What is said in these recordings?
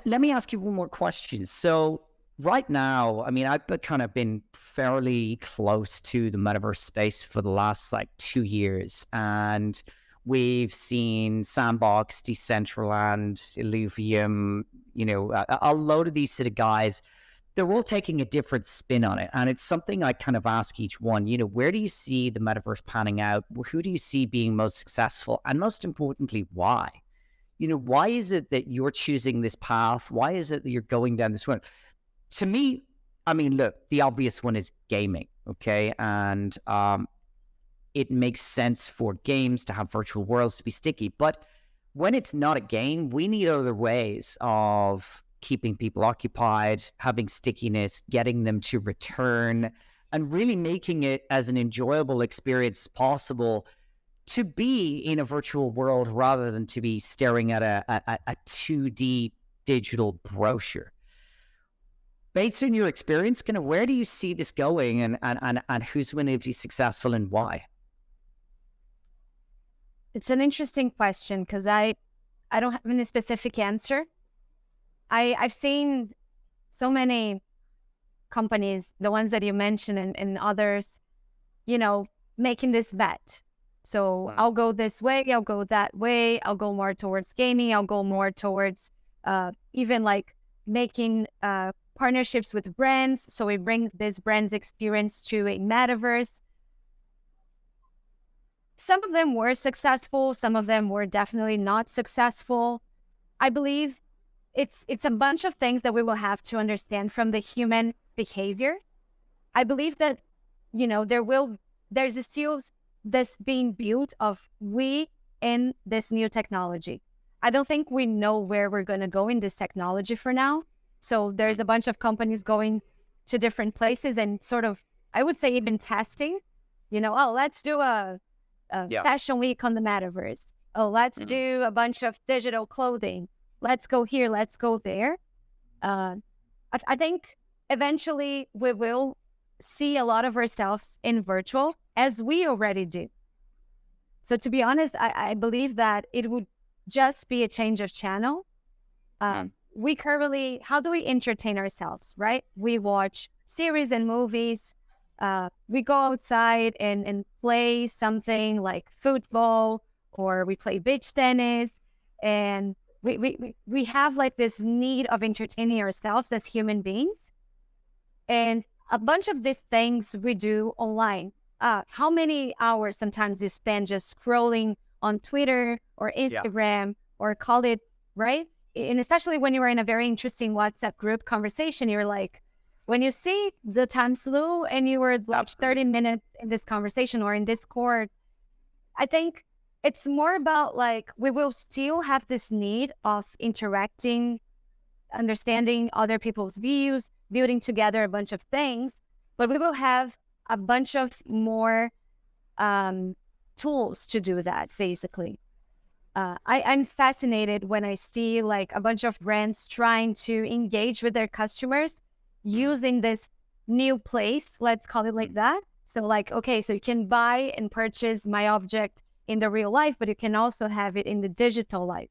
Let me ask you one more question. So right now, I mean, I've kind of been fairly close to the metaverse space for the last like 2 years, and we've seen Sandbox, Decentraland, Illuvium, a load of these sort of guys. They're all taking a different spin on it, and it's something I kind of ask each one. Where do you see the metaverse panning out? Who do you see being most successful, and most importantly, why? Why is it that you're choosing this path? Why is it that you're going down this one? To me, I mean, look, the obvious one is gaming, okay? And it makes sense for games to have virtual worlds to be sticky. But when it's not a game, we need other ways of keeping people occupied, having stickiness, getting them to return, and really making it as an enjoyable experience as possible to be in a virtual world rather than to be staring at a 2D digital brochure. Based on your experience, kind of where do you see this going, and who's going to be successful and why? It's an interesting question because I don't have any specific answer. I've seen so many companies, the ones that you mentioned and others, making this bet. So I'll go this way, I'll go that way, I'll go more towards gaming, I'll go more towards even like making partnerships with brands. So we bring this brand's experience to a metaverse. Some of them were successful, some of them were definitely not successful. I believe it's a bunch of things that we will have to understand from the human behavior. I believe that, there's still this being built of we in this new technology. I don't think we know where we're going to go in this technology for now. So there's a bunch of companies going to different places and sort of, I would say even testing, let's do a fashion week on the metaverse. Oh, let's do a bunch of digital clothing. Let's go here, let's go there. I think eventually we will see a lot of ourselves in virtual, as we already do. So to be honest, I believe that it would just be a change of channel. We currently, how do we entertain ourselves, right? We watch series and movies. We go outside and play something like football, or we play beach tennis. And we have like this need of entertaining ourselves as human beings. And a bunch of these things we do online. How many hours sometimes you spend just scrolling on Twitter or Instagram or call it, right? And especially when you're in a very interesting WhatsApp group conversation, you're like, when you see the time flew and you were like 30 minutes in this conversation or in Discord, I think it's more about like, we will still have this need of interacting, understanding other people's views, building together a bunch of things, but we will have a bunch of more tools to do that, basically. I'm fascinated when I see like a bunch of brands trying to engage with their customers using this new place, let's call it like that. So like, okay, so you can buy and purchase my object in the real life, but you can also have it in the digital life.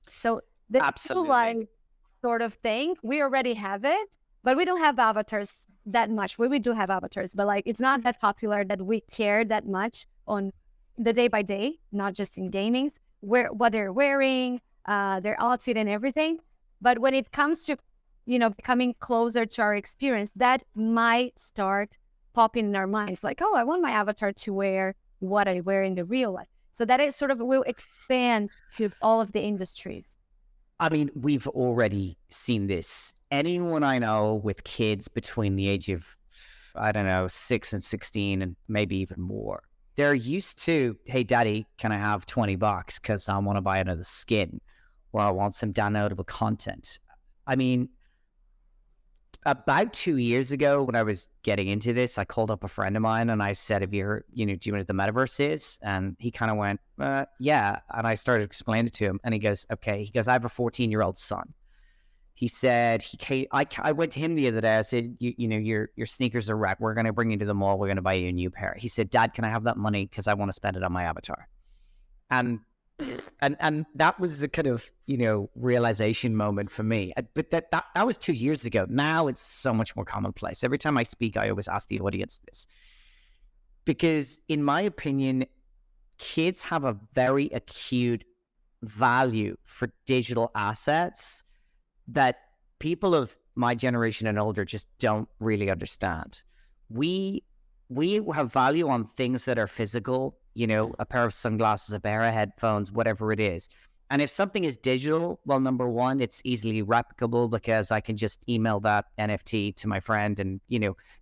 So this two life sort of thing, we already have it, but we don't have avatars that much. We do have avatars, but like it's not that popular that we care that much on the day by day, not just in gamings, what they're wearing, their outfit and everything. But when it comes to, becoming closer to our experience, that might start popping in our minds. Like, oh, I want my avatar to wear what I wear in the real life. So that it sort of will expand to all of the industries. I mean, we've already seen this. Anyone I know with kids between the age of, 6 and 16 and maybe even more, they're used to, hey, daddy, can I have $20 because I want to buy another skin or I want some downloadable content. I mean, about 2 years ago when I was getting into this, I called up a friend of mine and I said, have you heard, do you know what the metaverse is? And he kind of went, yeah. And I started explaining it to him and he goes, okay. He goes, I have a 14-year-old son. He said, I went to him the other day. I said, your sneakers are wrecked. We're going to bring you to the mall. We're going to buy you a new pair. He said, Dad, can I have that money? Because I want to spend it on my avatar. And And that was a kind of, realization moment for me. But that was 2 years ago. Now it's so much more commonplace. Every time I speak, I always ask the audience this, because in my opinion, kids have a very acute value for digital assets that people of my generation and older just don't really understand. We have value on things that are physical, a pair of sunglasses, a pair of headphones, whatever it is. And if something is digital, well, number one, it's easily replicable because I can just email that NFT to my friend and,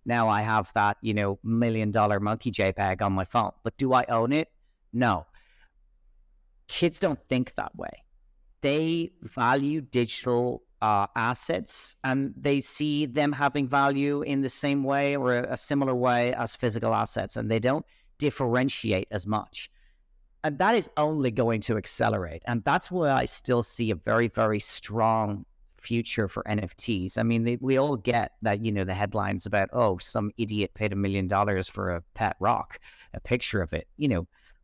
now I have that, $1 million monkey JPEG on my phone. But do I own it? No. Kids don't think that way. They value digital assets, and they see them having value in the same way or a similar way as physical assets, and they don't differentiate as much. And that is only going to accelerate. And that's why I still see a very, very strong future for NFTs. I mean, we all get that, the headlines about, oh, some idiot paid $1 million for a pet rock, a picture of it,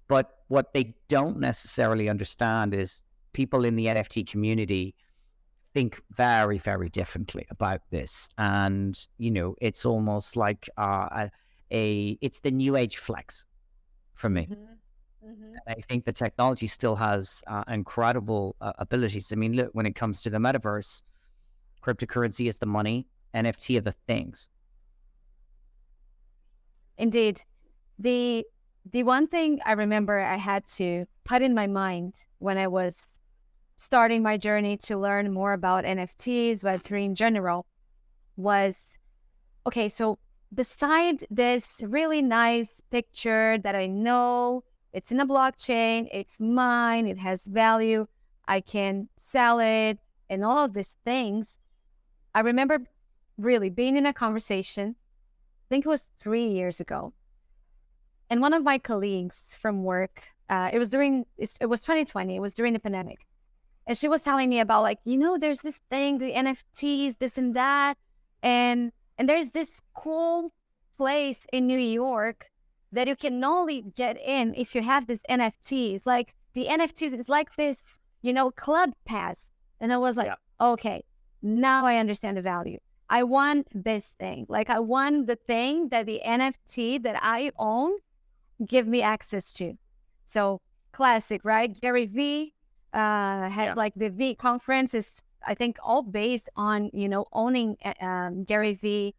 But what they don't necessarily understand is people in the NFT community think very, very differently about this. And, it's almost like it's the new age flex for me. Mm-hmm. Mm-hmm. I think the technology still has incredible abilities. I mean, look, when it comes to the metaverse, cryptocurrency is the money, NFT are the things. Indeed. The one thing I remember I had to put in my mind when I was starting my journey to learn more about NFTs, Web3 in general, was, okay, so beside this really nice picture that I know, it's in a blockchain, it's mine, it has value, I can sell it, and all of these things, I remember really being in a conversation, I think it was 3 years ago, and one of my colleagues from work, it was 2020, it was during the pandemic. And she was telling me about, like, there's this thing, the NFTs, this and that. And there's this cool place in New York that you can only get in if you have this NFTs. Like, the NFTs is like this, club pass. And I was like, okay, now I understand the value. I want this thing. Like, I want the thing that the NFT that I own give me access to. So classic, right? Gary V had like the V conference is, I think, all based on, owning Gary V,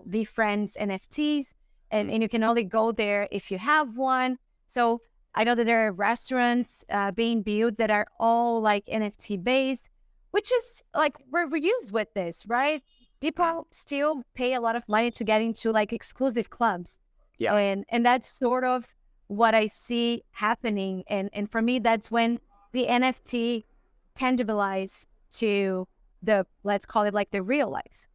V Friends NFTs. And you can only go there if you have one. So I know that there are restaurants being built that are all like NFT based, which is like, we're used with this, right? People still pay a lot of money to get into like exclusive clubs. Yeah. And that's sort of what I see happening. And for me, that's when the NFT tangibilize to the, let's call it like the real life.